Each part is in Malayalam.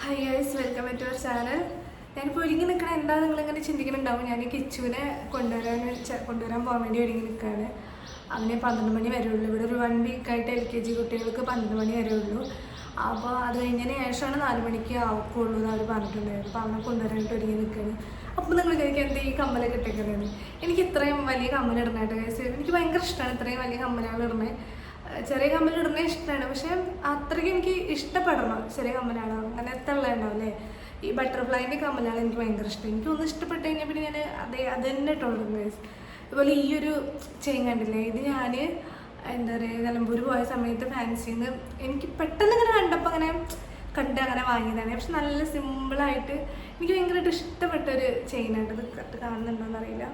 Hi guys, welcome back to our channel. ഞാനിപ്പോൾ ഒരുങ്ങി നിൽക്കണ എന്താ നിങ്ങളിങ്ങനെ ചിന്തിക്കുന്നുണ്ടാവും. ഞാൻ കിച്ചുവിനെ കൊണ്ടുവരാൻ പോകാൻ വേണ്ടി ഒരുങ്ങി നിൽക്കുകയാണ്. അങ്ങനെ 12 മണി വരെ ഉള്ളൂ. ഇവിടെ ഒരു 1 വീക്കായിട്ട് LKG കുട്ടികൾക്ക് 12 മണി വരെ ഉള്ളൂ. അപ്പോൾ അത് കഴിഞ്ഞതിന് ശേഷമാണ് 4 മണിക്ക് ആവുള്ളൂ എന്ന് അവർ പറഞ്ഞിട്ടുണ്ടായിരുന്നു. അപ്പോൾ അവനെ കൊണ്ടുവരാനായിട്ട് ഒരുങ്ങി നിൽക്കുകയാണ്. അപ്പോൾ നിങ്ങൾ കഴിക്കാൻ എന്താ ഈ കമ്മലൊക്കെ ഇട്ടേക്കുന്നത്? എനിക്ക് ഇത്രയും വലിയ കമ്മലിടണായിട്ട് ഗൈസ് എനിക്ക് ഭയങ്കര ഇഷ്ടമാണ്. ഇത്രയും വലിയ കമ്മലുകൾ ഇടണേ. ചെറിയ കമ്മലിടുന്ന ഇഷ്ടമാണ്, പക്ഷെ അത്രയ്ക്ക് എനിക്ക് ഇഷ്ടപ്പെടണം. ചെറിയ കമ്മലാണ് അങ്ങനത്തെ ഉള്ളതുണ്ടാവില്ലേ, ഈ ബട്ടർഫ്ലൈൻ്റെ കമ്മലാണ് എനിക്ക് ഭയങ്കര ഇഷ്ടം. എനിക്കൊന്ന് ഇഷ്ടപ്പെട്ട് കഴിഞ്ഞാൽ പിന്നെ ഞാൻ അത് തന്നെ ഇട്ടുകൊടുക്കും ഗൈസ്. അതുപോലെ ഈ ഒരു ചെയിൻ കണ്ടില്ലേ, ഇത് ഞാൻ എന്താ പറയുക നിലമ്പൂർ പോയ സമയത്ത് ഫാൻസിന്ന് എനിക്ക് പെട്ടെന്ന് ഇങ്ങനെ കണ്ടപ്പോൾ അങ്ങനെ വാങ്ങിയതാണ്. പക്ഷെ നല്ല സിമ്പിളായിട്ട് എനിക്ക് ഭയങ്കരമായിട്ട് ഇഷ്ടപ്പെട്ടൊരു ചെയിനായിട്ട്. ഇത് കറക്റ്റ് കാണുന്നുണ്ടോയെന്ന് അറിയില്ല.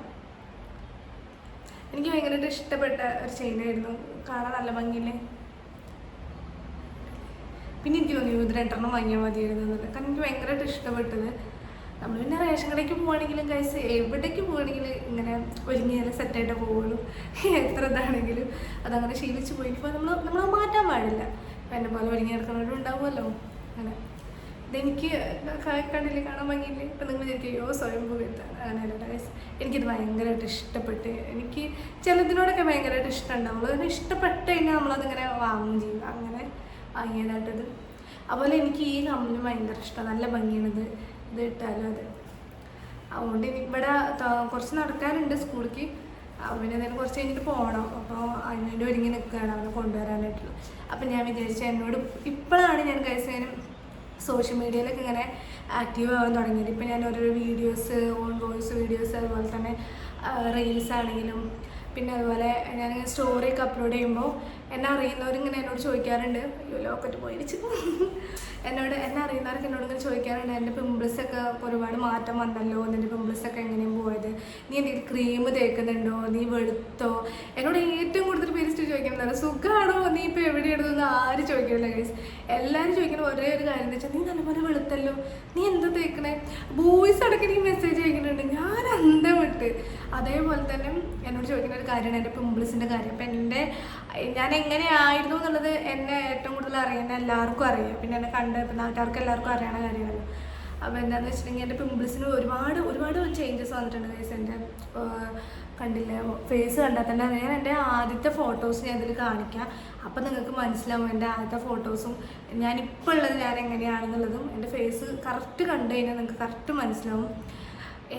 എനിക്ക് ഭയങ്കരമായിട്ട് ഇഷ്ടപ്പെട്ട ഒരു ചെയിനായിരുന്നു. കാണാൻ നല്ല ഭംഗിയില്ലേ. പിന്നെ എനിക്ക് തോന്നി ഇത് 2 വാങ്ങിയാൽ മതിയായിരുന്നു എന്നുള്ളത്. കാരണം എനിക്ക് ഭയങ്കരമായിട്ട് ഇഷ്ടപ്പെട്ടത്. നമ്മൾ പിന്നെ റേഷൻ കടയ്ക്ക് പോവുകയാണെങ്കിലും ഗൈസ് എവിടേക്ക് പോവുകയാണെങ്കിലും ഇങ്ങനെ ഒരുങ്ങിയാൽ സെറ്റായിട്ട് പോവുള്ളൂ. എത്ര ഇതാണെങ്കിലും അതങ്ങനെ ശീലിച്ച് പോയി. ഇപ്പോൾ നമ്മൾ മാറ്റാൻ പാടില്ല. ഇപ്പം എന്നെ പോലെ ഒരുങ്ങി നടക്കുന്നവരും ഉണ്ടാവുമല്ലോ. അങ്ങനെ ഇതെനിക്ക് കണ്ടില്ലേ, കാണാൻ ഭംഗിയില്ലേ. ഇപ്പം നിങ്ങൾ വിചാരിക്കുകയോ സ്വയംഭൂ എത്താണ് അങ്ങനെയല്ല ഗൈസ്. എനിക്കിത് ഭയങ്കരമായിട്ട് ഇഷ്ടപ്പെട്ട്, എനിക്ക് ചിലതിനോടൊക്കെ ഭയങ്കരമായിട്ട് ഇഷ്ടം ഉണ്ടാവുള്ളൂ. അതിന് ഇഷ്ടപ്പെട്ട് കഴിഞ്ഞാൽ നമ്മളതിങ്ങനെ വാങ്ങുകയും ചെയ്യും. അങ്ങനെ വാങ്ങിയതായിട്ടത്. അതുപോലെ എനിക്ക് ഈ കമ്മലും ഭയങ്കര ഇഷ്ടമാണ്. നല്ല ഭംഗിയാണിത്. ഇത് ഇട്ടാലും അത് അതുകൊണ്ട് ഇവിടെ കുറച്ച് നടക്കാനുണ്ട് സ്കൂളിലേക്ക്. അവന് എന്തായാലും കുറച്ച് കഴിഞ്ഞിട്ട് പോകണം. അപ്പോൾ അതിനുവേണ്ടി ഒരുങ്ങി നിൽക്കുകയാണ് അവനെ കൊണ്ടുവരാനായിട്ടുള്ളത്. അപ്പം ഞാൻ വിചാരിച്ചു, എന്നോട് ഇപ്പോഴാണ് ഞാൻ കഴിച്ചാലും സോഷ്യൽ മീഡിയയിലൊക്കെ ഇങ്ങനെ ആക്റ്റീവ് ആവാൻ തുടങ്ങിയത്. ഇപ്പം ഞാൻ ഓരോരോ വീഡിയോസ്, ഓൺ വോയിസ് വീഡിയോസ്, അതുപോലെ തന്നെ റീൽസ് ആണെങ്കിലും, പിന്നെ അതുപോലെ ഞാനിങ്ങനെ സ്റ്റോറിയൊക്കെ അപ്ലോഡ് ചെയ്യുമ്പോൾ എന്നെ അറിയുന്നവരിങ്ങനെ എന്നോട് ചോദിക്കാറുണ്ട്. ലോക്കറ്റ് പോയിരിച്ചു. എന്നെ അറിയുന്നവർക്ക് എന്നോട് ഇങ്ങനെ ചോദിക്കാറുണ്ട്, എൻ്റെ പിമ്പിൾസൊക്കെ ഒരുപാട് മാറ്റം വന്നല്ലോ, നിൻ്റെ പിമ്പിൾസൊക്കെ എങ്ങനെയും പോയത്, നീ എന്തെങ്കിലും ക്രീം തേക്കുന്നുണ്ടോ, നീ വെളുത്തോ. എന്നോട് ഏറ്റവും കൂടുതൽ പേര് ചോദിക്കുന്നത് സുഖമാണോ, നീ ഇപ്പോൾ എവിടെയാണെന്ന് ആരും ചോദിക്കുന്നില്ല ഗൈസ്. എല്ലാവരും ചോദിക്കുന്ന ഒരേ ഒരു കാര്യം എന്ന് വെച്ചാൽ, നീ നല്ലപോലെ വെളുത്തല്ലോ, നീ എന്താ തേക്കണേ. ബോയ്സ് അടക്കം എനിക്ക് മെസ്സേജ് അയക്കുന്നുണ്ട്. ഞാൻ അന്തം വിട്ട്. അതേപോലെ തന്നെ എന്നോട് ചോദിക്കുന്ന ഒരു കാര്യമാണ് എൻ്റെ പിമ്പിൾസിൻ്റെ കാര്യം. അപ്പം ഞാൻ എങ്ങനെയായിരുന്നു എന്നുള്ളത് എന്നെ ഏറ്റവും കൂടുതൽ അറിയുന്ന എല്ലാവർക്കും അറിയാം. പിന്നെ എന്നെ ഇപ്പം നാട്ടുകാർക്ക് എല്ലാവർക്കും അറിയണ കാര്യമാണല്ലോ. അപ്പോൾ എന്താണെന്ന് വെച്ചിട്ടുണ്ടെങ്കിൽ എൻ്റെ പിമ്പിൾസിന് ഒരുപാട് ചേഞ്ചസ് വന്നിട്ടുണ്ട് ഗൈസ്. എൻ്റെ കണ്ടില്ലേ, ഫേസ് കണ്ടാൽ തന്നെ ഞാൻ എൻ്റെ ആദ്യത്തെ ഫോട്ടോസ് ഞാൻ ഇതിൽ കാണിക്കാം. അപ്പം നിങ്ങൾക്ക് മനസ്സിലാവും എൻ്റെ ആദ്യത്തെ ഫോട്ടോസും ഞാനിപ്പോൾ ഉള്ളത് ഞാൻ എങ്ങനെയാണെന്നുള്ളതും. എൻ്റെ ഫേസ് കറക്റ്റ് കണ്ടു കഴിഞ്ഞാൽ നിങ്ങൾക്ക് കറക്റ്റ് മനസ്സിലാവും.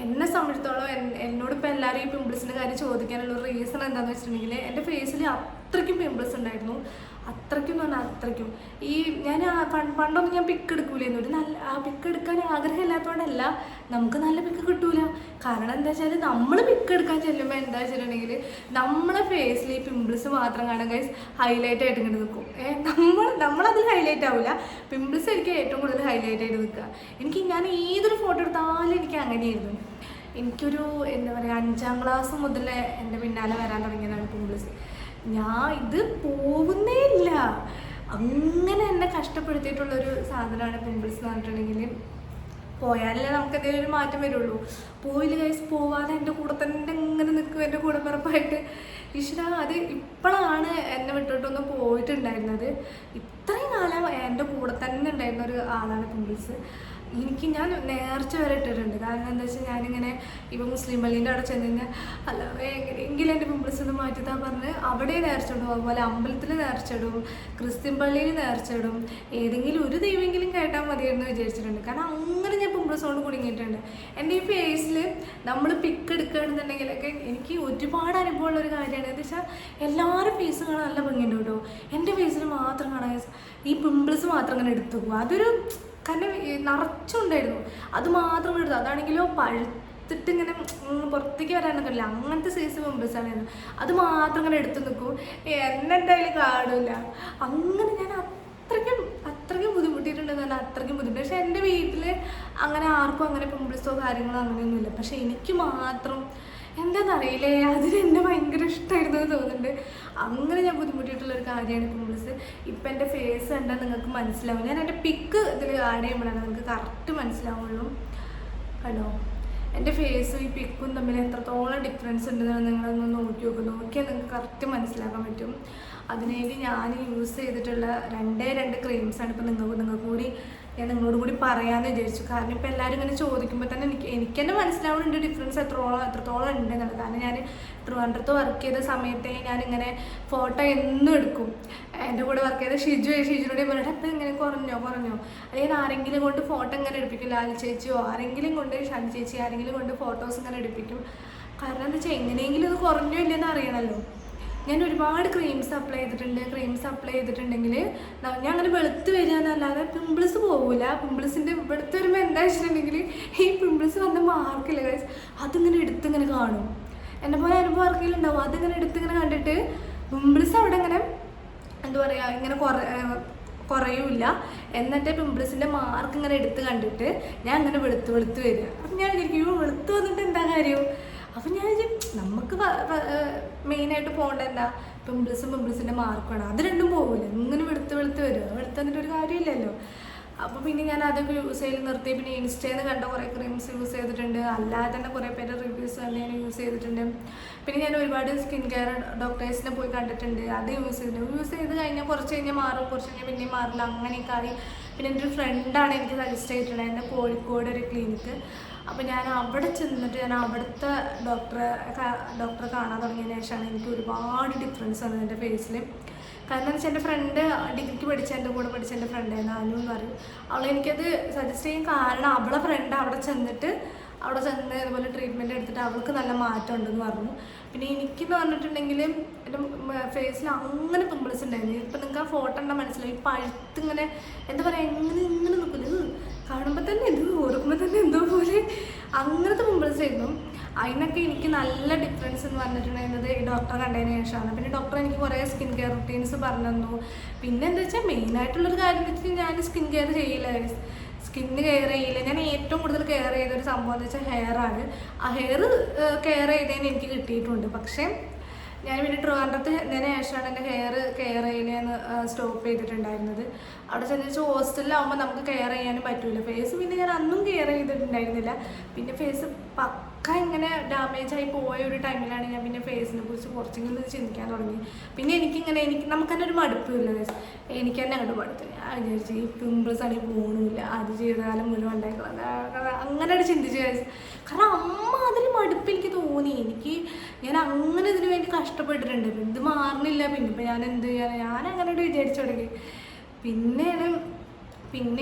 എന്നെ സംബന്ധിച്ചിടത്തോളം എന്നോടിപ്പോൾ എല്ലാവരും ഈ പിമ്പിൾസിൻ്റെ കാര്യം ചോദിക്കാനുള്ള റീസൺ എന്താണെന്ന് വെച്ചിട്ടുണ്ടെങ്കിൽ, എൻ്റെ ഫേസിൽ അത്രയ്ക്കും പിമ്പിൾസ് ഉണ്ടായിരുന്നു. അത്രയ്ക്കും എന്ന് പറഞ്ഞാൽ അത്രയ്ക്കും. ഈ ഞാൻ പണ്ടൊന്നും ഞാൻ പിക്ക് എടുക്കൂലായിരുന്നു. ഒരു നല്ല പിക്ക് എടുക്കാൻ ആഗ്രഹമില്ലാത്തതുകൊണ്ടല്ല, നമുക്ക് നല്ല പിക്ക് കിട്ടൂല. കാരണം എന്താ വെച്ചാൽ നമ്മൾ പിക്ക് എടുക്കാൻ ചെല്ലുമ്പോൾ എന്താ വെച്ചിട്ടുണ്ടെങ്കിൽ നമ്മളെ ഫേസിൽ ഈ പിമ്പിൾസ് മാത്രം കാണാൻ ഗൈസ് ഹൈലൈറ്റ് ആയിട്ട് ഇങ്ങനെ നിൽക്കും. നമ്മളതിൽ ഹൈലൈറ്റ് ആവില്ല, പിമ്പിൾസ് എനിക്ക് ഏറ്റവും കൂടുതൽ ഹൈലൈറ്റ് ആയിട്ട് നിൽക്കുക. ഞാൻ ഏതൊരു ഫോട്ടോ എടുത്താലും എനിക്ക് അങ്ങനെയായിരുന്നു. എനിക്കൊരു എന്താ പറയുക 5ാം ക്ലാസ് മുതൽ എൻ്റെ പിന്നാലെ വരാൻ തുടങ്ങിയതാണ് പിമ്പിൾസ്. ഇത് പോകുന്നേ ഇല്ല. അങ്ങനെ എന്നെ കഷ്ടപ്പെടുത്തിയിട്ടുള്ളൊരു സാധനമാണ് പിമ്പിൾസ് എന്ന് പറഞ്ഞിട്ടുണ്ടെങ്കിൽ. പോയാലല്ലേ നമുക്ക് എന്തെങ്കിലും ഒരു മാറ്റം വരുള്ളൂ. പോയില്ല ഗൈസ്, പോവാതെ എൻ്റെ കൂടെ തന്നെ ഇങ്ങനെ നിൽക്കും, എൻ്റെ കൂടെ പിറപ്പായിട്ട്. അത് ഇപ്പോഴാണ് എന്നെ വിട്ടിട്ടൊന്ന് പോയിട്ടുണ്ടായിരുന്നത്. ഇത്രയും കാലം എൻ്റെ കൂടെ തന്നെ ഉണ്ടായിരുന്ന ഒരു ആളാണ് പിമ്പിൾസ്. ഞാൻ നേർച്ച വരെ ഇട്ടിട്ടുണ്ട്. കാരണം എന്താ വെച്ചാൽ ഞാനിങ്ങനെ ഇപ്പം മുസ്ലിം പള്ളീൻ്റെ അവിടെ ചെന്ന് കഴിഞ്ഞാൽ എങ്ങനെയെങ്കിലും എൻ്റെ പിമ്പിൾസ് ഒന്ന് മാറ്റിത്താൻ പറഞ്ഞ് അവിടെ നേർച്ചിടും. അതുപോലെ അമ്പലത്തിൽ നേർച്ചിടും, ക്രിസ്ത്യൻ പള്ളിയിൽ നേർച്ചിടും. ഏതെങ്കിലും ഒരു ദൈവമെങ്കിലും കേട്ടാൽ മതിയെന്ന് വിചാരിച്ചിട്ടുണ്ട്. കാരണം അങ്ങനെ ഞാൻ പിമ്പിൾസ് കൊണ്ട് കുടുങ്ങിയിട്ടുണ്ട്. എൻ്റെ ഈ ഫേസിൽ നമ്മൾ പിക്ക് എടുക്കുകയാണെന്നുണ്ടെങ്കിലൊക്കെ എനിക്ക് ഒരുപാട് അനുഭവമുള്ളൊരു കാര്യമാണ്. എന്താ വെച്ചാൽ എല്ലാവരും ഫേസ് കാണാൻ നല്ല ഭംഗിയുണ്ട് കേട്ടോ. എൻ്റെ ഫേസിൽ മാത്രം കാണാൻ ഈ പിമ്പിൾസ് മാത്രം അങ്ങനെ എടുത്തു പോകും. അതൊരു കാരണം നിറച്ചുണ്ടായിരുന്നു, അത് മാത്രം എടുത്തു. അതാണെങ്കിലോ പഴുത്തിട്ട് ഇങ്ങനെ പുറത്തേക്ക് വരാനൊക്കെ ഇല്ല, അങ്ങനത്തെ സൈസ് പിമ്പിൾസാണ്. അത് മാത്രം ഇങ്ങനെ എടുത്തു നിൽക്കും, എന്നെ എന്തായാലും കാണില്ല. അങ്ങനെ ഞാൻ അത്രയ്ക്കും ബുദ്ധിമുട്ടിയിട്ടുണ്ടെന്ന് പറഞ്ഞാൽ അത്രയ്ക്കും ബുദ്ധിമുട്ട്. പക്ഷെ എൻ്റെ വീട്ടിൽ അങ്ങനെ ആർക്കും അങ്ങനെ പിമ്പിൾസോ കാര്യങ്ങളോ അങ്ങനെയൊന്നുമില്ല. പക്ഷെ എനിക്ക് മാത്രം എന്താണെന്നറിയില്ലേ, അതിനെന്നെ ഭയങ്കര ഇഷ്ടമായിരുന്നു എന്ന് തോന്നുന്നുണ്ട്. അങ്ങനെ ഞാൻ ബുദ്ധിമുട്ടിയിട്ടുള്ളൊരു കാര്യമാണ് പിമ്പിൾസ്. ഇപ്പം എൻ്റെ ഫേസ് കണ്ടാൽ നിങ്ങൾക്ക് മനസ്സിലാവും. ഞാൻ എൻ്റെ പിക്ക് ഇതിൽ ആഡ് ചെയ്യുമ്പോഴാണ് നിങ്ങൾക്ക് കറക്റ്റ് മനസ്സിലാവുള്ളൂ. ഹലോ, എൻ്റെ ഫേസും ഈ പിക്കും തമ്മിൽ എത്രത്തോളം ഡിഫറൻസ് ഉണ്ടെന്ന് നിങ്ങളൊന്ന് നോക്കിയാൽ നിങ്ങൾക്ക് കറക്റ്റ് മനസ്സിലാക്കാൻ പറ്റും. അതിനുവേണ്ടി ഞാൻ യൂസ് ചെയ്തിട്ടുള്ള 2 ക്രീംസാണ് ഇപ്പോൾ നിങ്ങൾക്ക് കൂടി ഞാൻ നിങ്ങളോട് കൂടി പറയാമെന്ന് വിചാരിച്ചു. കാരണം ഇപ്പോൾ എല്ലാവരും ഇങ്ങനെ ചോദിക്കുമ്പോൾ തന്നെ എനിക്ക് തന്നെ മനസ്സിലാവുന്നുണ്ട് ഡിഫറൻസ് എത്രത്തോളം ഉണ്ടെന്നുള്ളത്. കാരണം ഞാൻ ട്രിവാൻഡ്രത്ത് വർക്ക് ചെയ്ത സമയത്തെ ഞാനിങ്ങനെ ഫോട്ടോ എന്നും എടുക്കും. എൻ്റെ കൂടെ വർക്ക് ചെയ്ത ഷിജുനോട് പറഞ്ഞിട്ട് അപ്പം ഇങ്ങനെ കുറഞ്ഞോ അല്ലെങ്കിൽ ആരെങ്കിലും കൊണ്ട് ഫോട്ടോ ഇങ്ങനെ എടുപ്പിക്കും, ലാൽ ചേച്ചിയോ ആരെങ്കിലും കൊണ്ട് ഷാനി ചേച്ചി ആരെങ്കിലും കൊണ്ട് ഫോട്ടോസ് ഇങ്ങനെ എടുപ്പിക്കും. കാരണം എന്താ വെച്ചാൽ എങ്ങനെയെങ്കിലും ഇത് കുറഞ്ഞോ ഇല്ലെന്ന് അറിയണമല്ലോ. ഞാൻ ഒരുപാട് ക്രീംസ് അപ്ലൈ ചെയ്തിട്ടുണ്ടെങ്കിൽ ഞാൻ അങ്ങനെ വെളുത്ത് വരിക എന്നല്ലാതെ പിമ്പിൾസ് പോകില്ല. പിമ്പിൾസിൻ്റെ വെളുത്ത് വരുമ്പോൾ എന്താ വെച്ചിട്ടുണ്ടെങ്കിൽ ഈ പിമ്പിൾസ് വന്ന മാർക്കില്ല ഗൈസ്, അതിങ്ങനെ എടുത്തിങ്ങനെ കാണും. എന്നെ പോലെ അനുഭവം ആർക്കെങ്കിലും അതിങ്ങനെ എടുത്തിങ്ങനെ കണ്ടിട്ട് പിമ്പിൾസ് അവിടെ ഇങ്ങനെ എന്താ പറയുക ഇങ്ങനെ കുറയൂല. എന്നിട്ട് പിമ്പിൾസിൻ്റെ മാർക്ക് ഇങ്ങനെ എടുത്ത് കണ്ടിട്ട് ഞാൻ അങ്ങനെ വെളുത്ത് വരിക. അപ്പം ഞാൻ വിചാരിക്കും വെളുത്ത് വന്നിട്ട് എന്താ കാര്യം? അപ്പം ഞാൻ നമുക്ക് മെയിനായിട്ട് പോകേണ്ട എന്താ പിമ്പിൾസിൻ്റെ മാർക്കാണ്. അത് രണ്ടും പോകില്ല, ഇങ്ങനെ വെളുത്ത് വരും. വെളുത്ത് വന്നിട്ട് ഒരു കാര്യമില്ലല്ലോ. അപ്പോൾ പിന്നെ ഞാൻ അതൊക്കെ യൂസ് ചെയ്ത് നിർത്തി. പിന്നെ ഇൻസ്റ്റയിൽ നിന്ന് കണ്ട കുറേ ക്രീംസ് യൂസ് ചെയ്തിട്ടുണ്ട്, അല്ലാതെ തന്നെ കുറേ പേരുടെ റിവ്യൂസ് തന്നെ ഞാൻ യൂസ് ചെയ്തിട്ടുണ്ട്. പിന്നെ ഞാൻ ഒരുപാട് സ്കിൻ കെയർ ഡോക്ടേഴ്സിനെ പോയി കണ്ടിട്ടുണ്ട്, അത് യൂസ് ചെയ്ത് കഴിഞ്ഞാൽ കുറച്ച് കഴിഞ്ഞാൽ മാറും, കുറച്ച് കഴിഞ്ഞാൽ പിന്നെയും മാറില്ല, അങ്ങനെയൊക്കെ ആയി. പിന്നെ എൻ്റെ ഒരു ഫ്രണ്ടാണ് എനിക്ക് സജസ്റ്റ് ചെയ്തിട്ടുള്ളത്, എൻ്റെ കോഴിക്കോട് ഒരു ക്ലിനിക്ക്. അപ്പോൾ ഞാൻ അവിടെ ചെന്നിട്ട് ഞാൻ അവിടുത്തെ ഡോക്ടറെ കാണാൻ തുടങ്ങിയതിന് ശേഷമാണ് എനിക്ക് ഒരുപാട് ഡിഫറൻസ് വന്നത് എൻ്റെ ഫേസിൽ. കാരണം എന്ന് വെച്ചാൽ എൻ്റെ ഫ്രണ്ട് ഡിഗ്രിക്ക് എൻ്റെ കൂടെ പഠിച്ച എൻ്റെ ഫ്രണ്ടായിരുന്നു അനു എന്ന് പറയും. അവളെനിക്കത് സജസ്റ്റ് ചെയ്യാൻ കാരണം അവളെ ഫ്രണ്ട് അവിടെ ചെന്ന് അതുപോലെ ട്രീറ്റ്മെൻറ്റ് എടുത്തിട്ട് അവൾക്ക് നല്ല മാറ്റം ഉണ്ടെന്ന് പറഞ്ഞു. പിന്നെ എനിക്കെന്ന് പറഞ്ഞിട്ടുണ്ടെങ്കിൽ എൻ്റെ ഫേസിൽ അങ്ങനെ പിമ്പിൾസ് ഉണ്ടായിരുന്നു. ഇപ്പം നിങ്ങൾക്ക് ആ ഫോട്ടോ ഉണ്ടെങ്കിൽ മനസ്സിലായി, പഴുത്തിങ്ങനെ എന്താ പറയുക ഇങ്ങനെ നിൽക്കില്ല, കാണുമ്പോൾ തന്നെ ഓർക്കുമ്പോൾ തന്നെ എന്തോ പോലെ അങ്ങനത്തെ പിമ്പിൾസ് ആയിരുന്നു. അതിനൊക്കെ എനിക്ക് നല്ല ഡിഫറൻസ് എന്ന് പറഞ്ഞിട്ടുണ്ടായിരുന്നത് ഈ ഡോക്ടറെ കണ്ടതിന് ശേഷമാണ്. പിന്നെ ഡോക്ടർ എനിക്ക് കുറേ സ്കിൻ കെയർ റുട്ടീൻസ് പറഞ്ഞു തന്നു. പിന്നെ എന്താ വെച്ചാൽ മെയിനായിട്ടുള്ളൊരു കാര്യം എന്ന് വെച്ചാൽ ഞാൻ സ്കിൻ കെയർ ചെയ്യില്ല, ഞാൻ ഏറ്റവും കൂടുതൽ കെയർ ചെയ്തൊരു സംഭവം എന്ന് വെച്ചാൽ ഹെയറാണ്. ആ ഹെയർ കെയർ ചെയ്തതിന് എനിക്ക് കിട്ടിയിട്ടുണ്ട്. പക്ഷേ ഞാൻ പിന്നെ ട്രിവാൻഡ്രത്ത് ശേഷമാണ് എൻ്റെ ഹെയർ കെയർ ചെയ്യുന്നതെന്ന് സ്റ്റോപ്പ് ചെയ്തിട്ടുണ്ടായിരുന്നത്. അവിടെ ചെന്ന് ഹോസ്റ്റലിലാവുമ്പോൾ നമുക്ക് കെയർ ചെയ്യാനും പറ്റില്ല. ഫേസ് പിന്നെ ഞാൻ അന്നും കെയർ ചെയ്തിട്ടുണ്ടായിരുന്നില്ല. പിന്നെ ഫേസ് പക്ക ഇങ്ങനെ ഡാമേജ് ആയി പോയ ഒരു ടൈമിലാണ് ഞാൻ പിന്നെ ഫേസിനെ കുറിച്ച് കുറച്ചെങ്കിലും ചിന്തിക്കാൻ തുടങ്ങി. പിന്നെ നമുക്ക് തന്നെ ഒരു മടുപ്പില്ല, എനിക്ക് തന്നെ അങ്ങോട്ട് മടുത്തു. ഞാൻ വിചാരിച്ചു ഈ പിമ്പിൾസ് ആണെങ്കിൽ പോകണമില്ല, അത് ജീവിതകാലം മുഴുവൻ ഉണ്ടായിക്കളാം, അങ്ങനെ ഒരു ചിന്തിച്ച് വിചാരിച്ചു. കാരണം അമ്മ അതിൽ മടുപ്പ് എനിക്ക് തോന്നി. ഞാൻ അങ്ങനെ ഇതിനു വേണ്ടി കഷ്ടപ്പെട്ടിട്ടുണ്ട്. ഇത് മാറുന്നില്ല. പിന്നെ ഇപ്പം ഞാൻ എന്ത് ചെയ്യാൻ, ഞാൻ അങ്ങനെ വിചാരിച്ചു തുടങ്ങി. പിന്നെ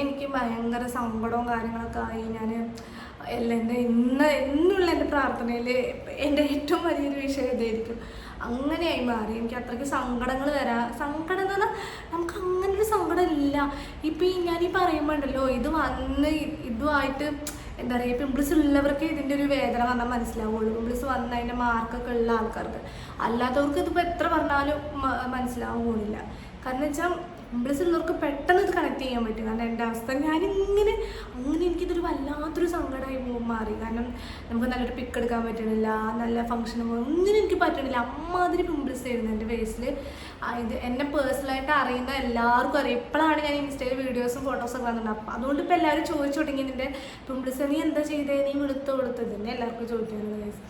എനിക്ക് ഭയങ്കര സങ്കടവും കാര്യങ്ങളൊക്കെ ആയി. ഞാൻ എല്ലാം എന്നുള്ള എൻ്റെ പ്രാർത്ഥനയിൽ എൻ്റെ ഏറ്റവും വലിയൊരു വിഷയം ഇതായിരിക്കും. അങ്ങനെയായി മാറി. എനിക്ക് അത്രയ്ക്ക് സങ്കടങ്ങൾ സങ്കടം എന്ന് പറഞ്ഞാൽ നമുക്ക് അങ്ങനെ ഒരു സങ്കടം ഇല്ല. ഇപ്പം ഞാൻ പറയുമ്പോൾ ഉണ്ടല്ലോ, ഇതുമായിട്ട് എന്താ പറയുക, പിമ്പിൾസ് ഉള്ളവർക്ക് ഇതിൻ്റെ ഒരു വേദന വന്നാൽ മനസ്സിലാവുള്ളൂ. പിമ്പിൾസ് വന്ന അതിൻ്റെ മാർക്കൊക്കെ ഉള്ള ആൾക്കാർക്ക്, അല്ലാത്തവർക്ക് ഇതിപ്പോൾ എത്ര പറഞ്ഞാലും മനസ്സിലാവാൻ പോകുന്നില്ല. കാരണം വെച്ചാൽ പിമ്പിൾസ് ഉള്ളവർക്ക് പെട്ടെന്ന് ഇത് കണക്ട് ചെയ്യാൻ പറ്റും. കാരണം എൻ്റെ അവസ്ഥ അങ്ങനെ എനിക്കിതൊരു വല്ലാത്തൊരു സങ്കടമായി മാറി. കാരണം നമുക്ക് നല്ലൊരു പിക്ക് എടുക്കാൻ പറ്റണില്ല, നല്ല ഫംഗ്ഷന് ഒന്നിനും എനിക്ക് പറ്റണില്ല. അമ്മാതിരി പിമ്പിൾസ് ആയിരുന്നു എൻ്റെ ഫേസിൽ. ഇത് എന്നെ പേഴ്സണലായിട്ട് അറിയുന്ന എല്ലാവർക്കും അറിയാം. ഇപ്പോഴാണ് ഞാൻ ഇൻസ്റ്റയിൽ വീഡിയോസും ഫോട്ടോസൊക്കെ വന്നിട്ടുണ്ട്. അപ്പം അതുകൊണ്ട് ഇപ്പോൾ എല്ലാവരും ചോദിച്ചു തുടങ്ങി, നിൻ്റെ പിമ്പിൾസ് നീ എന്താ ചെയ്തേ, നീ വെളുത്തത് തന്നെ എല്ലാവർക്കും ചോദിക്കാനുള്ള കേസ്.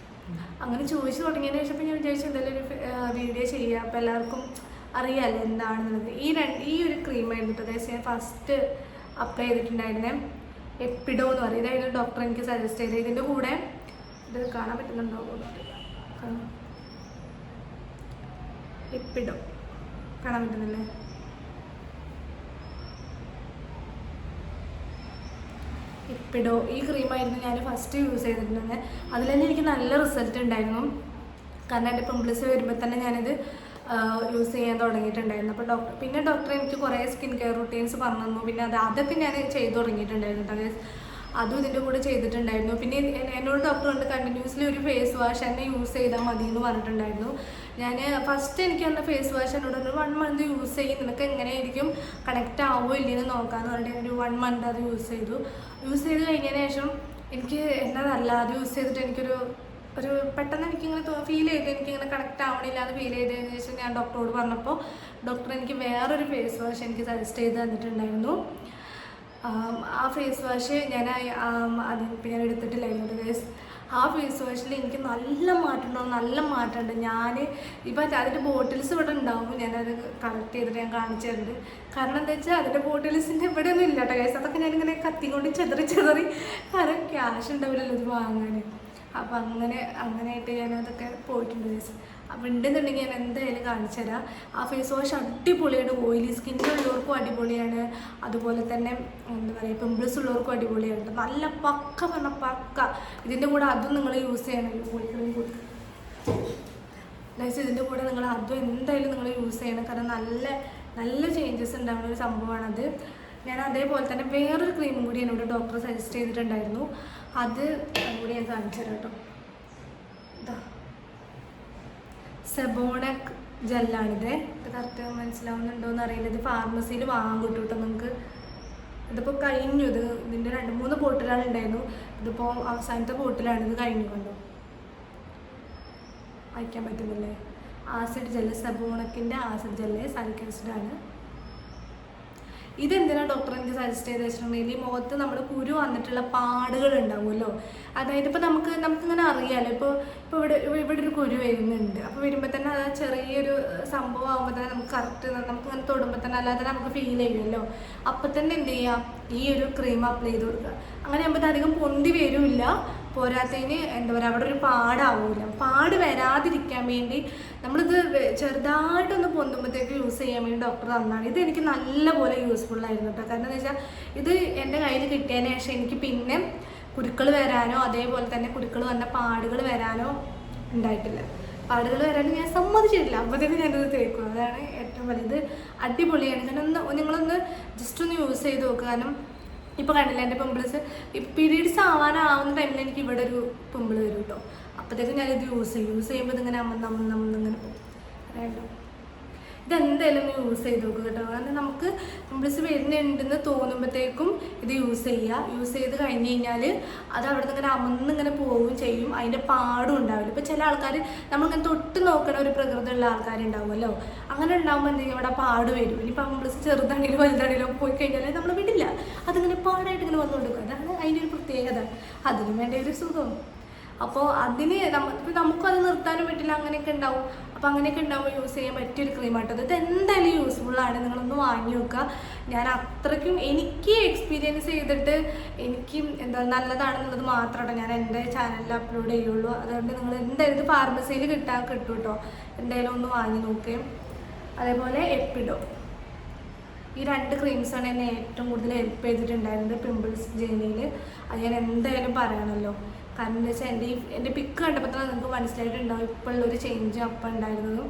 അങ്ങനെ ചോദിച്ചു തുടങ്ങിയതിന് ശേഷം ഞാൻ വിചാരിച്ചു എന്തായാലും ഒരു വീഡിയോ ചെയ്യുക, അപ്പോൾ എല്ലാവർക്കും അറിയാമല്ലോ എന്താണെന്നുള്ളത്. ഈ ഒരു ക്രീമായിരുന്നു കേട്ടോ ഗൈസ് ഞാൻ ഫസ്റ്റ് അപ്ലൈ ചെയ്തിട്ടുണ്ടായിരുന്നേ. എപ്പിഡോ എന്ന് പറയും, ഇതായിരുന്നു ഡോക്ടർ എനിക്ക് സജസ്റ്റ് ചെയ്തത്. ഇതിൻ്റെ കൂടെ ഇത് കാണാൻ പറ്റുന്നുണ്ടോ, എപ്പിഡോ കാണാൻ പറ്റുന്നില്ലേ? എപ്പിഡോ ഈ ക്രീമായിരുന്നു ഞാൻ ഫസ്റ്റ് യൂസ് ചെയ്തിട്ടുണ്ടെങ്കിൽ. അതിൽ തന്നെ എനിക്ക് നല്ല റിസൾട്ട് ഉണ്ടായിരുന്നു. കാരണം എൻ്റെ പിമ്പിൾസ് വരുമ്പോൾ തന്നെ ഞാനിത് യൂസ് ചെയ്യാൻ തുടങ്ങിയിട്ടുണ്ടായിരുന്നു. അപ്പോൾ ഡോക്ടർ എനിക്ക് കുറേ സ്കിൻ കെയർ റുട്ടീൻസ് പറഞ്ഞു തന്നു. പിന്നെ അതൊക്കെ ഞാൻ ചെയ്തു തുടങ്ങിയിട്ടുണ്ടായിരുന്നു. അതും ഇതിൻ്റെ കൂടെ ചെയ്തിട്ടുണ്ടായിരുന്നു. പിന്നെ എന്നോട് ഡോക്ടർ കൊണ്ട് കണ്ടിന്യൂസ്ലി ഒരു ഫേസ് വാഷ് തന്നെ യൂസ് ചെയ്താൽ മതി എന്ന് പറഞ്ഞിട്ടുണ്ടായിരുന്നു. ഞാൻ ഫസ്റ്റ് എനിക്ക് വന്ന ഫേസ് വാഷ് എന്നോട് 1 മന്ത് യൂസ് ചെയ്യും, നിനക്ക് എങ്ങനെയായിരിക്കും കണക്റ്റ് ആവുമോ ഇല്ലെന്ന് നോക്കാമെന്ന് പറഞ്ഞിട്ട് ഒരു 1 മന്ത് അത് യൂസ് ചെയ്ത് കഴിഞ്ഞതിന് ശേഷം എനിക്ക് എന്നതല്ല അത് യൂസ് ചെയ്തിട്ട് എനിക്കൊരു പെട്ടെന്ന് എനിക്കിങ്ങനെ ഫീൽ ചെയ്ത് എനിക്കിങ്ങനെ കണക്റ്റ് ആവണില്ല എന്ന് ഫീൽ ചെയ്തതിന് ശേഷം ഞാൻ ഡോക്ടറോട് പറഞ്ഞപ്പോൾ ഡോക്ടർ എനിക്ക് വേറൊരു ഫേസ് വാഷ് എനിക്ക് സജസ്റ്റ് ചെയ്ത് തന്നിട്ടുണ്ടായിരുന്നു. ആ ഫേസ് വാഷ് അതിപ്പോൾ ഞാൻ എടുത്തിട്ടില്ലായിരുന്നു ഗൈസ്. ആ ഫേസ് വാഷിൽ എനിക്ക് നല്ല മാറ്റം ഉണ്ടാവും, നല്ല മാറ്റമുണ്ട്. ഞാൻ ഇപ്പം അതിൻ്റെ ബോട്ടിൽസ് ഇവിടെ ഉണ്ടാവും, ഞാനത് കളക്ട് ചെയ്തിട്ട് ഞാൻ കാണിച്ചു തരുന്നുണ്ട്. കാരണം എന്താ വെച്ചാൽ അതിൻ്റെ ബോട്ടിൽസിൻ്റെ ഇവിടെ ഒന്നും ഇല്ല കേട്ടോ ഗൈസ്. അതൊക്കെ ഞാനിങ്ങനെ കത്തിക്കൊണ്ട് ചെതറി കാരണം ക്യാഷ് ഉണ്ടാവില്ലല്ലോ ഇത് വാങ്ങാൻ. അപ്പം അങ്ങനെയായിട്ട് ഞാനതൊക്കെ പോയിട്ടുണ്ട് ഗൈസ്. അപ്പം ഉണ്ടെന്നുണ്ടെങ്കിൽ ഞാൻ എന്തായാലും കാണിച്ചു തരാം. ആ ഫേസ് വാഷ് അടിപൊളിയാണ്, ഓയിലി സ്കിന്നുള്ളവർക്കും അടിപൊളിയാണ്, അതുപോലെ തന്നെ എന്താ പറയുക പിമ്പിൾസ് ഉള്ളവർക്കും അടിപൊളിയാണ്. നല്ല പക്ക പറഞ്ഞ പക്ക. ഇതിൻ്റെ കൂടെ അതും നിങ്ങൾ യൂസ് ചെയ്യണം. ഗൈസ് ഇതിൻ്റെ കൂടെ നിങ്ങൾ അതും എന്തായാലും നിങ്ങൾ യൂസ് ചെയ്യണം. കാരണം നല്ല ചേഞ്ചസ് ഉണ്ടാകുന്ന ഒരു സംഭവമാണത്. ഞാൻ അതേപോലെ തന്നെ വേറൊരു ക്രീമും കൂടി എന്നോട് ഡോക്ടർ സജസ്റ്റ് ചെയ്തിട്ടുണ്ടായിരുന്നു. അതുകൂടി ഞാൻ കാണിച്ചു തരാം കേട്ടോ. ഇതാ സെബോണക് ജെല്ലാണിത്. ഇത് കറക്റ്റ് മനസ്സിലാവുന്നുണ്ടോയെന്ന് അറിയില്ല. ഇത് ഫാർമസിയിൽ വാങ്ങാൻ കിട്ടും കേട്ടോ നിങ്ങൾക്ക്. ഇതിപ്പോൾ കഴിഞ്ഞു. ഇതിൻ്റെ 2-3 ബോട്ടിലാണ് ഉണ്ടായിരുന്നു. ഇതിപ്പോൾ അവസാനത്തെ ബോട്ടിലാണ്. ഇത് കഴിഞ്ഞു കണ്ടോ, വായിക്കാൻ പറ്റുന്നില്ലേ? ആസിഡ് ജെല്ല്, സെബോണക്കിൻ്റെ ആസിഡ് ജെല്ല്, സാലിക് ആസിഡാണ്. ഇതെന്തിനാണ് ഡോക്ടർ എനിക്ക് സജസ്റ്റ് ചെയ്ത് വെച്ചിട്ടുണ്ടെങ്കിൽ മുഖത്ത് നമ്മൾ കുരു വന്നിട്ടുള്ള പാടുകൾ ഉണ്ടാവുമല്ലോ. അതായത് ഇപ്പോൾ നമുക്കിങ്ങനെ അറിയാമല്ലോ. ഇപ്പോൾ ഇവിടെ ഒരു കുരു വരുന്നുണ്ട്. അപ്പോൾ വരുമ്പോൾ തന്നെ അത് ചെറിയൊരു സംഭവം ആകുമ്പോൾ തന്നെ നമുക്ക് കറക്റ്റ് നമുക്കിങ്ങനെ തൊടുമ്പോൾ തന്നെ അല്ലാതെ നമുക്ക് ഫീൽ ചെയ്യുമല്ലോ. അപ്പം തന്നെ എന്ത് ചെയ്യുക, ഈ ഒരു ക്രീം അപ്ലൈ ചെയ്ത് കൊടുക്കുക. അങ്ങനെ ആകുമ്പോൾ ഇത് അധികം പൊന്തി വരില്ല. പോരാത്തതിന് എന്താ പറയുക, അവിടെ ഒരു പാടാവില്ല. പാട് വരാതിരിക്കാൻ വേണ്ടി നമ്മളിത് ചെറുതായിട്ടൊന്ന് പൊന്തുമ്പോഴത്തേക്ക് യൂസ് ചെയ്യാൻ വേണ്ടി ഡോക്ടർ തന്നാണ്. ഇത് എനിക്ക് നല്ലപോലെ യൂസ്ഫുള്ളായിരുന്നു കേട്ടോ. കാരണം എന്താ വെച്ചാൽ ഇത് എൻ്റെ കയ്യിൽ കിട്ടിയതിന് ശേഷം എനിക്ക് പിന്നെ കുരുക്കൾ വരാനോ അതേപോലെ തന്നെ കുരുക്കൾ വന്ന പാടുകൾ വരാനോ ഉണ്ടായിട്ടില്ല. പാടുകൾ വരാനും ഞാൻ സമ്മതിച്ചിട്ടില്ല. അപ്പോഴത്തേക്ക് ഞാനിത് തേക്കും. അതാണ് ഏറ്റവും വലുത്. അടിപൊളിയാണ്. കാരണം നിങ്ങളൊന്ന് ജസ്റ്റ് ഒന്ന് യൂസ് ചെയ്ത് നോക്കുക. കാരണം ഇപ്പോൾ കണ്ടില്ല എൻ്റെ പിമ്പിൾസ് പീരീഡ്സ് ആവാനാവുന്ന ടൈമിൽ എനിക്ക് ഇവിടെ ഒരു പിമ്പിൾ വരും കേട്ടോ. അപ്പോഴത്തേക്കും ഞാനിത് യൂസ് ചെയ്യുമ്പോൾ ഇതിങ്ങനെ അമ്മന്നിങ്ങനെ പോകും. അറിയാമല്ലോ. ഇതെന്തായാലും യൂസ് ചെയ്ത് നോക്കുക കേട്ടോ. കാരണം നമുക്ക് പിമ്പിൾസ് വരുന്നുണ്ടെന്ന് തോന്നുമ്പോഴത്തേക്കും ഇത് യൂസ് ചെയ്ത് കഴിഞ്ഞ് കഴിഞ്ഞാൽ അത് അവിടെ നിന്ന് ഇങ്ങനെ അമന്നിങ്ങനെ പോവുകയും ചെയ്യും. അതിൻ്റെ പാടും ഉണ്ടാവില്ല. ഇപ്പോൾ ചില ആൾക്കാർ നമ്മളിങ്ങനെ തൊട്ട് നോക്കണ ഒരു പ്രകൃതിയുള്ള ആൾക്കാരുണ്ടാവുമല്ലോ. അങ്ങനെ ഉണ്ടാകുമ്പോൾ എന്തെങ്കിലും അവിടെ പാട് വരും. ഇനി പിമ്പിൾസ് ചെറുതാണെങ്കിലും വലുതാണെങ്കിലും പോയി കഴിഞ്ഞാൽ നമ്മൾ വിടില്ല. അതിങ്ങനെ പാടായിട്ട് ഇങ്ങനെ വന്നു കൊടുക്കും. അതാണ് അതിൻ്റെ ഒരു പ്രത്യേകത. അതിന് വേണ്ട ഒരു സുഖം. അപ്പോൾ അതിന് നമുക്കത് നിർത്താനും പറ്റില്ല. അങ്ങനെയൊക്കെ ഉണ്ടാവും. അപ്പോൾ അങ്ങനെയൊക്കെ ഉണ്ടാവുമ്പോൾ യൂസ് ചെയ്യാൻ പറ്റിയൊരു ക്രീമായിട്ടത്. ഇത് എന്തായാലും യൂസ്ഫുള്ളാണ്. നിങ്ങളൊന്ന് വാങ്ങി നോക്കുക. ഞാൻ അത്രയ്ക്കും എനിക്ക് എക്സ്പീരിയൻസ് ചെയ്തിട്ട് എനിക്ക് നല്ലതാണെന്നുള്ളത് മാത്രമാണ് ഞാൻ എൻ്റെ ചാനലിൽ അപ്ലോഡ് ചെയ്യുള്ളൂ. അതുകൊണ്ട് നിങ്ങൾ എന്തായാലും ഫാർമസിയിൽ കിട്ടും കേട്ടോ. എന്തായാലും ഒന്ന് വാങ്ങി നോക്കുകയും. അതേപോലെ എപ്പിഡോ, ഈ 2 ക്രീംസാണ് എന്നെ ഏറ്റവും കൂടുതൽ ഹെൽപ്പ് ചെയ്തിട്ടുണ്ടായിരുന്നത് പിമ്പിൾസ് ജേർണിയിൽ. അത് ഞാൻ എന്തായാലും പറയണമല്ലോ. കാരണം എന്താ വെച്ചാൽ എൻ്റെ പിക്ക് കണ്ടപ്പോൾ തന്നെ നിങ്ങൾക്ക് മനസ്സിലായിട്ടുണ്ടാവും ഇപ്പോൾ ഉള്ളൊരു ചേഞ്ച് അപ്പം ഉണ്ടായിരുന്നതും.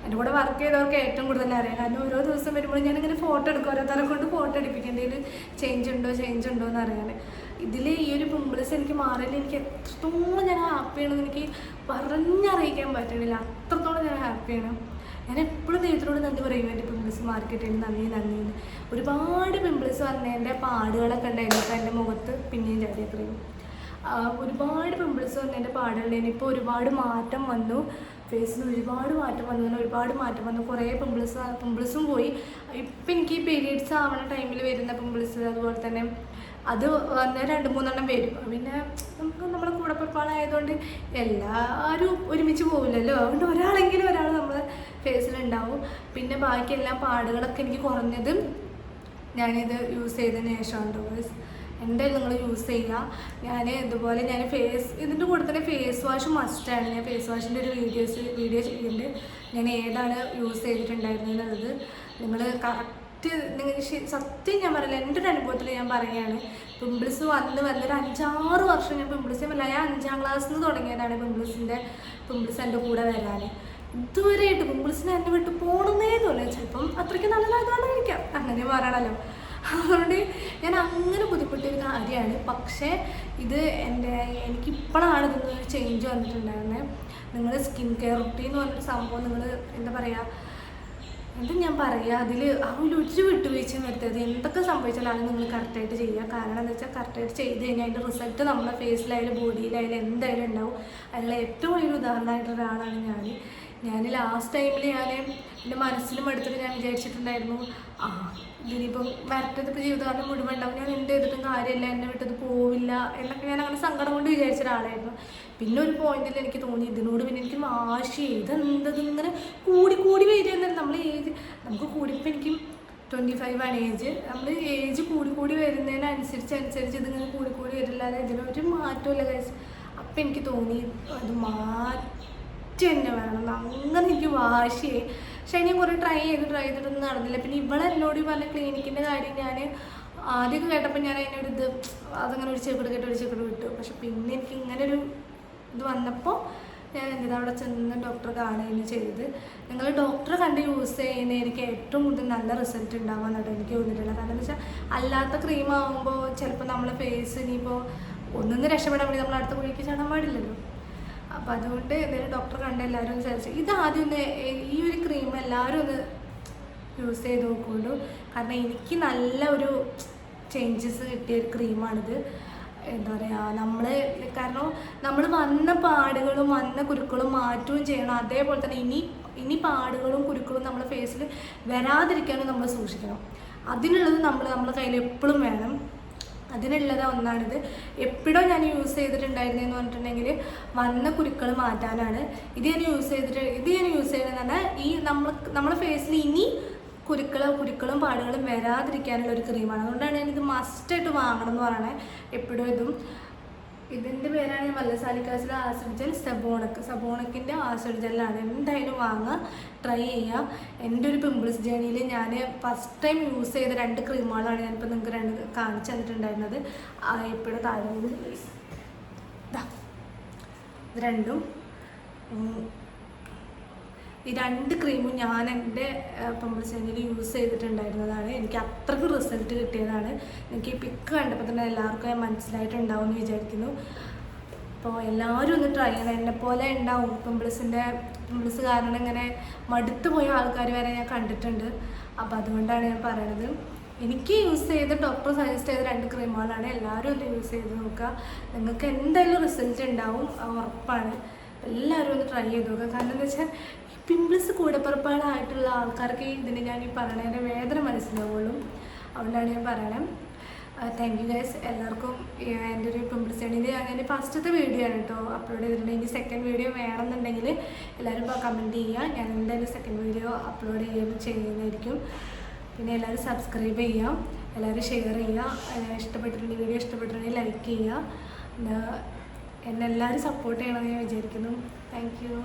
എൻ്റെ കൂടെ വർക്ക് ചെയ്തവർക്ക് ഏറ്റവും കൂടുതൽ അറിയാം. കാരണം ഓരോ ദിവസം വരുമ്പോൾ ഞാനിങ്ങനെ ഫോട്ടോ എടുക്കും. ഓരോരുത്തരെ കൊണ്ട് ഫോട്ടോ എടുപ്പിക്കേണ്ടതിൽ ചേഞ്ച് ഉണ്ടോ എന്ന് അറിയാൻ. ഇതിൽ ഈ ഒരു പിമ്പിൾസ് എനിക്ക് മാറിയില്ല. എനിക്ക് എത്രത്തോളം ഞാൻ ഹാപ്പിയാണെന്ന് എനിക്ക് പറഞ്ഞറിയിക്കാൻ പറ്റണില്ല. അത്രത്തോളം ഞാൻ ഹാപ്പിയാണ്. ഞാൻ എപ്പോഴും ദൈവത്തിനോട് നന്ദി പറയും. എൻ്റെ പിമ്പിൾസ് മാർക്കറ്റിൽ നന്ദി. ഒരുപാട് പിമ്പിൾസ് വന്നതിൻ്റെ പാടുകളൊക്കെ ഉണ്ടായിരുന്നു എൻ്റെ മുഖത്ത്. പിന്നെയും ചാടിയ ക്രീം ഒരുപാട് പിമ്പിൾസ് വന്നതിൻ്റെ പാടുകളുണ്ടായിരുന്നു. ഇപ്പോൾ ഒരുപാട് മാറ്റം വന്നു. ഫേസിന് ഒരുപാട് മാറ്റം വന്നു. കുറേ പിമ്പിൾസും പോയി. ഇപ്പം എനിക്ക് പീരീഡ്സ് ആവുന്ന ടൈമിൽ വരുന്ന പിമ്പിൾസ് അതുപോലെ തന്നെ അത് വന്ന് 2-3 വരും. പിന്നെ നമുക്ക് നമ്മുടെ കൂടപ്പിറപ്പാളായതുകൊണ്ട് എല്ലാവരും ഒരുമിച്ച് പോവില്ലല്ലോ. അതുകൊണ്ട് ഒരാളെങ്കിലും ഒരാൾ നമ്മുടെ ഫേസിലുണ്ടാവും. പിന്നെ ബാക്കിയെല്ലാം പാടുകളൊക്കെ എനിക്ക് കുറഞ്ഞതും ഞാനിത് യൂസ് ചെയ്തതിന് ശേഷമാണ് കേട്ടോ. എന്തായാലും നിങ്ങൾ യൂസ് ചെയ്യുക. ഇതുപോലെ ഇതിൻ്റെ കൂടെ തന്നെ ഫേസ് വാഷ് മസ്റ്റാണ്. ഞാൻ ഫേസ് വാഷിൻ്റെ ഒരു വീഡിയോ ചെയ്യുന്നുണ്ട്. ഞാൻ ഏതാണ് യൂസ് ചെയ്തിട്ടുണ്ടായിരുന്നത് നിങ്ങൾ കറക്റ്റ് സത്യം ഞാൻ പറയില്ല. എൻ്റെ ഒരു അനുഭവത്തിൽ ഞാൻ പറയുകയാണ്. പിമ്പിൾസ് വന്നൊരു 5-6 വർഷം ഞാൻ പിമ്പിൾസ് ഞാൻ 5ാം ക്ലാസ്സിൽ നിന്ന് തുടങ്ങിയതാണ് പിമ്പിൾസ് എൻ്റെ കൂടെ വരാൻ. ഇതുവരെയായിട്ട് പിമ്പിൾസിന് എന്നെ വിട്ട് പോകണമെന്നേ തോന്നില്ല. ചിലപ്പം അത്രയ്ക്ക് നല്ലതായിരിക്കാം, അങ്ങനെ പറയണമല്ലോ. അതുകൊണ്ട് ഞാൻ അങ്ങനെ ബുദ്ധിമുട്ടിയൊരു കാര്യമാണ്. പക്ഷേ ഇത് എനിക്കിപ്പോഴാണ് ഇതൊന്നൊരു ചേഞ്ച് വന്നിട്ടുണ്ടായിരുന്നത്. നിങ്ങൾ സ്കിൻ കെയർ റൂട്ടീൻ എന്ന് പറഞ്ഞൊരു സംഭവം നിങ്ങൾ ഞാൻ പറയുക, അതിൽ ഒരു വിട്ടുവീഴ്ചയും വരുത്തരുത്. എന്തൊക്കെ സംഭവിച്ചാലും നിങ്ങൾ കറക്റ്റായിട്ട് ചെയ്യുക. കാരണം എന്താ വെച്ചാൽ കറക്റ്റായിട്ട് ചെയ്ത് കഴിഞ്ഞാൽ അതിൻ്റെ റിസൾട്ട് നമ്മുടെ ഫേസിലായാലും ബോഡിയിലായാലും എന്തായാലും ഉണ്ടാവും. അതിനുള്ള ഏറ്റവും വലിയ ഉദാഹരണമായിട്ടുള്ള ഒരാളാണ് ഞാൻ ലാസ്റ്റ് ടൈമിൽ എൻ്റെ മനസ്സിലും എടുത്തിട്ട് ഞാൻ വിചാരിച്ചിട്ടുണ്ടായിരുന്നു, ഇതിനിപ്പം വരട്ടതിപ്പോൾ ജീവിതകാലം മുഴുവൻ ഉണ്ടാവും, ഞാൻ എന്ത് ചെയ്തിട്ടും കാര്യമില്ല, എന്നെ വിട്ടത് പോവില്ല എന്നൊക്കെ ഞാൻ അങ്ങനെ സങ്കടം കൊണ്ട് വിചാരിച്ച ഒരാളായിരുന്നു. പിന്നെ ഒരു പോയിന്റിൽ എനിക്ക് തോന്നി ഇതിനോട് പിന്നെ എനിക്ക് വാശി, ഇതെന്തത് ഇങ്ങനെ കൂടി കൂടി വരികയെന്നല്ല. നമ്മൾ ഏജ് നമുക്ക് കൂടിയപ്പോൾ എനിക്ക് 25 ആണ് ഏജ്. നമ്മൾ ഏജ് കൂടി വരുന്നതിനനുസരിച്ച് ഇതിങ്ങനെ കൂടി വരില്ലാതെ ഇതിനൊരു മാറ്റമില്ല കഴിച്ച്. അപ്പം എനിക്ക് തോന്നി അത് മാറ്റി തന്നെ വേണം, അങ്ങനെ എനിക്ക് വാശിയായി. പക്ഷെ ഞാൻ കുറേ ട്രൈ ചെയ്തിട്ടൊന്നും നടന്നില്ല. പിന്നെ എന്നോട് പറഞ്ഞ ക്ലിനിക്കിൻ്റെ കാര്യം ഞാൻ ആദ്യമൊക്കെ കേട്ടപ്പോൾ ഞാൻ അതിനൊരു അതങ്ങനെ ഒരു ചെക്കിട് വിട്ടു. പക്ഷെ പിന്നെ എനിക്ക് ഇങ്ങനൊരു ഇത് വന്നപ്പോൾ ഞാൻ എന്തിനാ അവിടെ ചെന്ന് ഡോക്ടറെ കാണുകയാണ് ചെയ്തത്. നിങ്ങൾ ഡോക്ടറെ കണ്ട് യൂസ് ചെയ്യുന്ന എനിക്ക് ഏറ്റവും കൂടുതൽ നല്ല റിസൾട്ട് ഉണ്ടാവാന്നാണ് എനിക്ക് തോന്നിയിട്ടുള്ളത്. കാരണം എന്താ വെച്ചാൽ അല്ലാത്ത ക്രീം ആകുമ്പോൾ ചിലപ്പോൾ നമ്മളെ ഫേസ് ഇനിയിപ്പോൾ ഒന്നൊന്ന് രക്ഷപ്പെടാൻ വേണ്ടി നമ്മൾ അടുത്ത കുഴിക്ക് ചാടാൻ പാടില്ലല്ലോ. അപ്പോൾ അതുകൊണ്ട് എന്തായാലും ഡോക്ടറെ കണ്ട് എല്ലാവരും വിചാരിച്ചു ഇതാദ്യം ഒന്ന് ഈ ഒരു ക്രീം എല്ലാവരും ഒന്ന് യൂസ് ചെയ്ത് നോക്കുള്ളൂ. കാരണം എനിക്ക് നല്ല ഒരു ചേഞ്ചസ് കിട്ടിയ ഒരു ക്രീമാണിത്. എന്താ പറയുക, കാരണം നമ്മൾ വന്ന പാടുകളും വന്ന കുരുക്കളും മാറ്റുകയും ചെയ്യണം. അതേപോലെ തന്നെ ഇനി പാടുകളും കുരുക്കളും നമ്മുടെ ഫേസിൽ വരാതിരിക്കാനും നമ്മൾ സൂക്ഷിക്കണം. അതിനുള്ളത് നമ്മുടെ കയ്യിൽ എപ്പോഴും വേണം. അതിനുള്ളത് ഒന്നാണിത്. എപ്പോഴും ഞാൻ യൂസ് ചെയ്തിട്ടുണ്ടായിരുന്നതെന്ന് പറഞ്ഞിട്ടുണ്ടെങ്കിൽ വന്ന കുരുക്കൾ മാറ്റാനാണ്. ഇത് ഞാൻ യൂസ് ചെയ്യണമെന്ന് പറഞ്ഞാൽ നമ്മുടെ ഫേസിൽ ഇനി കുരുക്കളും പാടുകളും വരാതിരിക്കാനുള്ള ഒരു ക്രീമാണ്. അതുകൊണ്ടാണ് ഞാനിത് മസ്റ്റായിട്ട് വാങ്ങണം എന്ന് പറയണേ എപ്പോഴും. ഇതിൻ്റെ പേരാണ് മല്ലസാലിക് ആസിഡ് ജെൽ സബോണക്കിൻ്റെ ആസിഡ് ജെല്ലാണ്. എന്തായാലും വാങ്ങുക, ട്രൈ ചെയ്യുക. എൻ്റെ ഒരു പിമ്പിൾസ് ജേണിയിൽ ഞാൻ ഫസ്റ്റ് ടൈം യൂസ് ചെയ്ത 2 ക്രീമുകളാണ് ഞാനിപ്പോൾ നിങ്ങൾക്ക് 2 കാണിച്ചു തന്നിട്ടുണ്ടായിരുന്നത്. എപ്പോഴും താഴെ ഇത് രണ്ടും ഈ 2 ക്രീമും ഞാൻ എൻ്റെ പിമ്പിൾസ് ജേണിയിൽ യൂസ് ചെയ്തിട്ടുണ്ടായിരുന്നതാണ്. എനിക്ക് അത്രയ്ക്ക് റിസൾട്ട് കിട്ടിയതാണ്. എനിക്ക് ഈ പിക്ക് കണ്ടപ്പോൾ തന്നെ എല്ലാവർക്കും മനസ്സിലായിട്ടുണ്ടാവും എന്ന് വിചാരിക്കുന്നു. അപ്പോൾ എല്ലാവരും ഒന്ന് ട്രൈ ചെയ്യണം. എന്നെപ്പോലെ ഉണ്ടാവും പിമ്പിൾസ് കാരണം ഇങ്ങനെ മടുത്തു പോയ ആൾക്കാർ വരെ ഞാൻ കണ്ടിട്ടുണ്ട്. അപ്പോൾ അതുകൊണ്ടാണ് ഞാൻ പറയണത്. എനിക്ക് യൂസ് ചെയ്ത് ഡോക്ടർ സജസ്റ്റ് ചെയ്ത 2 ക്രീമുകളാണ്. എല്ലാവരും ഒന്ന് യൂസ് ചെയ്ത് നോക്കുക. നിങ്ങൾക്ക് എന്തായാലും റിസൾട്ട് ഉണ്ടാവും, ഉറപ്പാണ്. എല്ലാവരും ഒന്ന് ട്രൈ ചെയ്ത് നോക്കുക. കാരണം എന്താ വെച്ചാൽ പിമ്പിൾസ് കൂടപ്പിറപ്പാടായിട്ടുള്ള ആൾക്കാർക്ക് ഞാൻ ഈ പറയണതിൻ്റെ വേദന മനസ്സിലാവുള്ളൂ. അതുകൊണ്ടാണ് ഞാൻ പറയണത്. Thank you guys. എല്ലാവർക്കും എൻ്റെ ഒരു പിമ്പിൾസ് ജേണിയിൽ അങ്ങനെ ഫസ്റ്റത്തെ വീഡിയോ ആണ് കേട്ടോ അപ്ലോഡ് ചെയ്തിട്ടുണ്ട്. ഇനി സെക്കൻഡ് വീഡിയോ വേണമെന്നുണ്ടെങ്കിൽ എല്ലാവരും കമൻറ്റ് ചെയ്യുക. ഞാൻ എന്തായാലും സെക്കൻഡ് വീഡിയോ അപ്ലോഡ് ചെയ്യുന്നതായിരിക്കും. പിന്നെ എല്ലാവരും സബ്സ്ക്രൈബ് ചെയ്യുക, എല്ലാവരും ഷെയർ ചെയ്യുക. വീഡിയോ ഇഷ്ടപ്പെട്ടിട്ടുണ്ടെങ്കിൽ ലൈക്ക് ചെയ്യുക. എന്നെ എല്ലാവരും സപ്പോർട്ട് ചെയ്യണമെന്ന് ഞാൻ വിചാരിക്കുന്നു. Thank you.